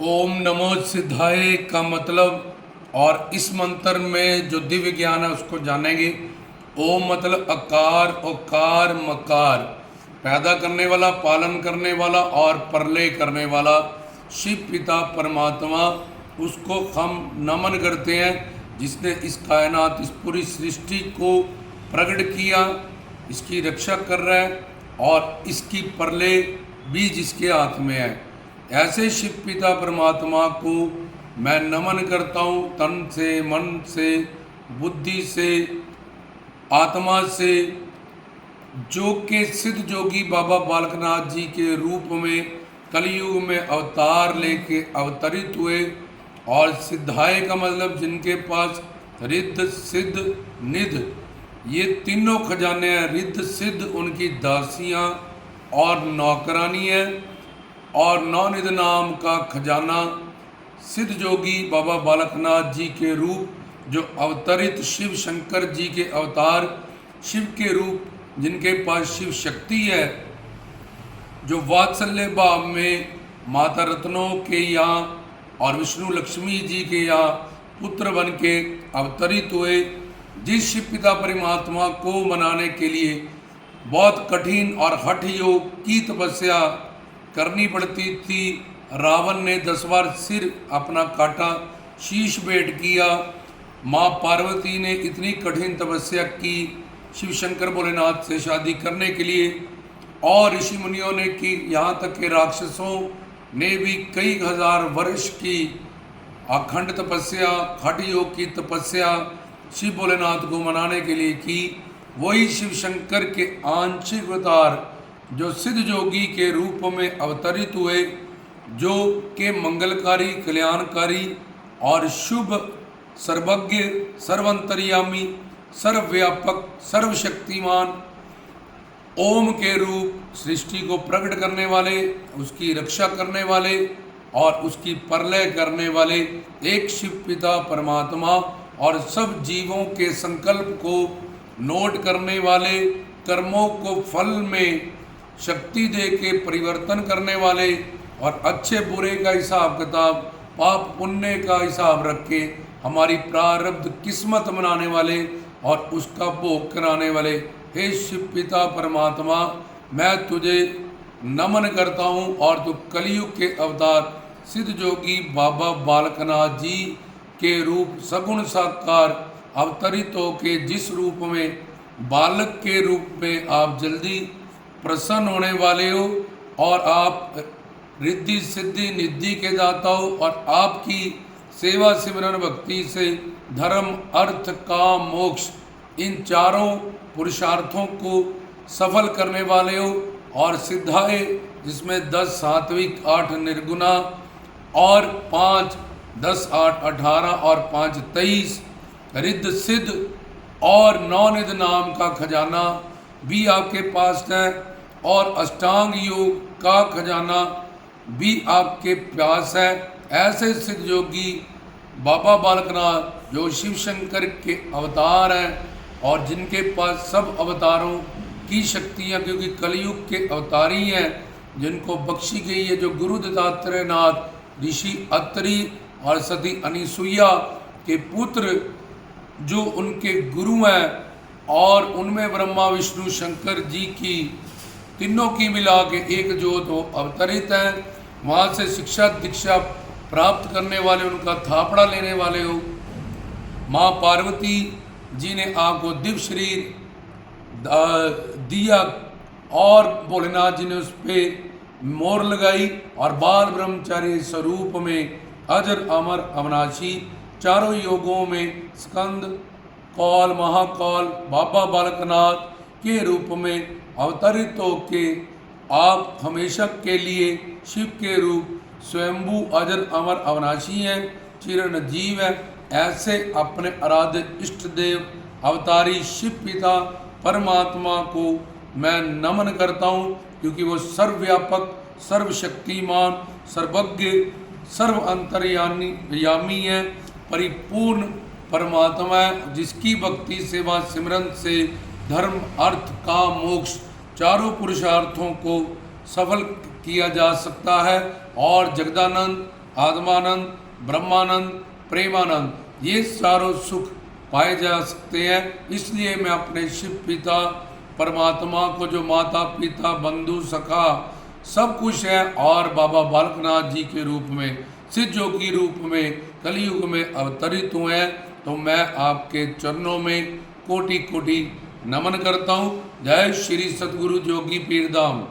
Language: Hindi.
ओम नमो सिद्धाय का मतलब और इस मंत्र में जो दिव्य ज्ञान है उसको जानेंगे। ओम मतलब आकार, ओकार, मकार, पैदा करने वाला, पालन करने वाला और प्रलय करने वाला शिव पिता परमात्मा, उसको हम नमन करते हैं जिसने इस कायनात, इस पूरी सृष्टि को प्रकट किया, इसकी रक्षा कर रहा है और इसकी प्रलय भी जिसके हाथ में है। ऐसे शिव पिता परमात्मा को मैं नमन करता हूँ तन से, मन से, बुद्धि से, आत्मा से, जो के सिद्ध जोगी बाबा बालकनाथ जी के रूप में कलयुग में अवतार लेके अवतरित हुए। और सिद्धाय का मतलब जिनके पास रिद्ध, सिद्ध, निध, ये तीनों खजाने हैं। रिद्ध सिद्ध उनकी दासियाँ और नौकरानी है, और नौनिध नाम का खजाना सिद्ध जोगी बाबा बालकनाथ जी के रूप, जो अवतरित शिव शंकर जी के अवतार, शिव के रूप, जिनके पास शिव शक्ति है, जो वात्सल्य भाव में माता रत्नों के यहाँ और विष्णु लक्ष्मी जी के यहाँ पुत्र बन के अवतरित हुए। जिस शिव पिता परमात्मा को मनाने के लिए बहुत कठिन और हठ योग की तपस्या करनी पड़ती थी। रावण ने 10 बार सिर अपना काटा, शीश भेंट किया। माँ पार्वती ने इतनी कठिन तपस्या की शिव शंकर भोलेनाथ से शादी करने के लिए, और ऋषि मुनियों ने की, यहाँ तक के राक्षसों ने भी कई हजार वर्ष की अखंड तपस्या, हठ योग की तपस्या शिव भोलेनाथ को मनाने के लिए की। वही शिव शंकर के आंशिक अवतार जो सिद्ध जोगी के रूप में अवतरित हुए, जो के मंगलकारी, कल्याणकारी और शुभ, सर्वज्ञ, सर्वंतर्यामी, सर्वव्यापक, सर्वशक्तिमान, ओम के रूप सृष्टि को प्रकट करने वाले, उसकी रक्षा करने वाले और उसकी प्रलय करने वाले एक शिव पिता परमात्मा, और सब जीवों के संकल्प को नोट करने वाले, कर्मों को फल में शक्ति दे के परिवर्तन करने वाले, और अच्छे बुरे का हिसाब किताब, पाप पुण्य का हिसाब रख के हमारी प्रारब्ध किस्मत बनाने वाले और उसका भोग कराने वाले हे शिव पिता परमात्मा, मैं तुझे नमन करता हूँ। और तू कलयुग के अवतार सिद्ध जोगी बाबा बालकनाथ जी के रूप सगुण साकार अवतरित होके जिस रूप में बालक के रूप में आप जल्दी प्रसन्न होने वाले हो, और आप रिद्धि सिद्धि निधि के दाता हो, और आपकी सेवा सिमरन भक्ति से धर्म, अर्थ, काम, मोक्ष, इन चारों पुरुषार्थों को सफल करने वाले हो। और सिद्धाय जिसमें 10 सात्विक, 8 निर्गुणा और 5 10 8 18 और 5 23 रिद्ध सिद्ध और नौनिध नाम का खजाना भी आपके पास है, और अष्टांग योग का खजाना भी आपके पास है। ऐसे सिद्ध योगी बाबा बालकनाथ जो शिव शंकर के अवतार हैं, और जिनके पास सब अवतारों की शक्तियाँ, क्योंकि कलयुग के अवतारी हैं, जिनको बख्शी गई है, जो गुरु दत्तात्रेय नाथ, ऋषि अत्रि और सती अनिसुईया के पुत्र जो उनके गुरु हैं, और उनमें ब्रह्मा विष्णु शंकर जी की तीनों की मिला के एक जोत हो अवतरित हैं। वहाँ से शिक्षा दीक्षा प्राप्त करने वाले, उनका थापड़ा लेने वाले हो। माँ पार्वती जी ने आपको दिव्य शरीर दिया, और भोलेनाथ जी ने उस पर मोहर लगाई, और बाल ब्रह्मचारी स्वरूप में अजर अमर अविनाशी चारों योगों में स्कंद, कौल, महाकौल बाबा बालकनाथ के रूप में अवतरित होके आप हमेशा के लिए शिव के रूप स्वयंभू अजर अमर अविनाशी हैं, चिरंजीव हैं। ऐसे अपने आराध्य इष्ट देव अवतारी शिव पिता परमात्मा को मैं नमन करता हूँ, क्योंकि वो सर्वव्यापक, सर्वशक्तिमान, सर्वज्ञ, सर्व अंतर्यामी है, परिपूर्ण परमात्मा है, जिसकी भक्ति सेवा सिमरन से धर्म, अर्थ, काम, मोक्ष चारों पुरुषार्थों को सफल किया जा सकता है। और जगदानंद आत्मानंद, ब्रह्मानंद, प्रेमानंद, ये चारों सुख पाए जा सकते हैं। इसलिए मैं अपने शिव पिता परमात्मा को, जो माता पिता बंधु सखा सब कुछ है, और बाबा बालकनाथ जी के रूप में, सिद्ध जोगी रूप में कलयुग में अवतरित हुए हैं, तो मैं आपके चरणों में कोटि कोटि नमन करता हूँ। जय श्री सतगुरु जोगी पीर धाम।